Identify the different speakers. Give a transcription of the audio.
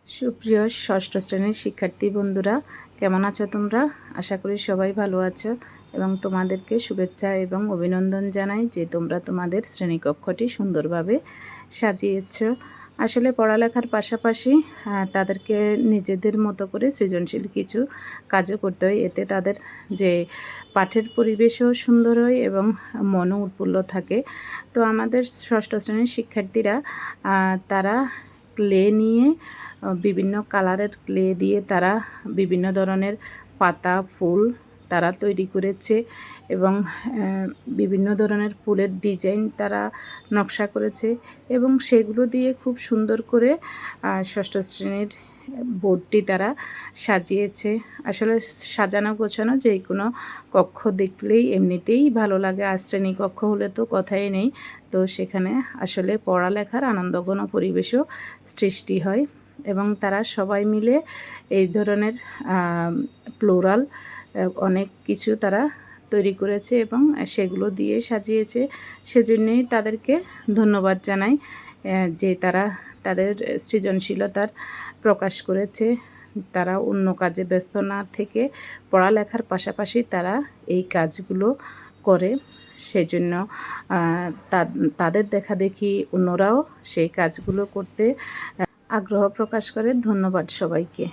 Speaker 1: সুপ্রিয় ষষ্ঠ শ্রেণীর শিক্ষার্থী বন্ধুরা, কেমন আছো তোমরা? আশা করি সবাই ভালো আছো এবং তোমাদেরকে শুভেচ্ছা এবং অভিনন্দন জানাই যে তোমরা তোমাদের শ্রেণীকক্ষটি সুন্দরভাবে সাজিয়েছ। আসলে পড়ালেখার পাশাপাশি তাদেরকে নিজেদের মতো করে সৃজনশীল কিছু কাজও করতে হয়, এতে তাদের যে পাঠের পরিবেশও সুন্দর হয় এবং মনও উৎফুল্ল থাকে। তো আমাদের ষষ্ঠ শ্রেণীর শিক্ষার্থীরা তারা ক্লে নিয়ে বিভিন্ন কালারের ক্লে দিয়ে তারা বিভিন্ন ধরনের পাতা ফুল তারা তৈরি করেছে এবং বিভিন্ন ধরনের ফুলের ডিজাইন তারা নকশা করেছে এবং সেগুলো দিয়ে খুব সুন্দর করে ষষ্ঠ শ্রেণীর বোর্ডটি তারা সাজিয়েছে। আসলে সাজানো গোছানো যে কোনো কক্ষ দেখলেই এমনিতেই ভালো লাগে, আর শ্রেণী কক্ষ হলে তো কথাই নেই। তো সেখানে আসলে পড়ালেখার আনন্দঘন পরিবেশও সৃষ্টি হয় এবং তারা সবাই মিলে এই ধরনের ফ্লোরাল অনেক কিছু তারা তৈরি করেছে এবং সেগুলো দিয়ে সাজিয়েছে। সেজন্যই তাদেরকে ধন্যবাদ জানাই যে তারা তাদের সৃজনশীলতার প্রকাশ করেছে। তারা অন্য কাজে ব্যস্ত না থেকে পড়ালেখার পাশাপাশি তারা এই কাজগুলো করে, সেজন্য তাদের দেখা দেখি অন্যরাও সেই কাজগুলো করতে আগ্রহ প্রকাশ করে। ধন্যবাদ সবাইকে।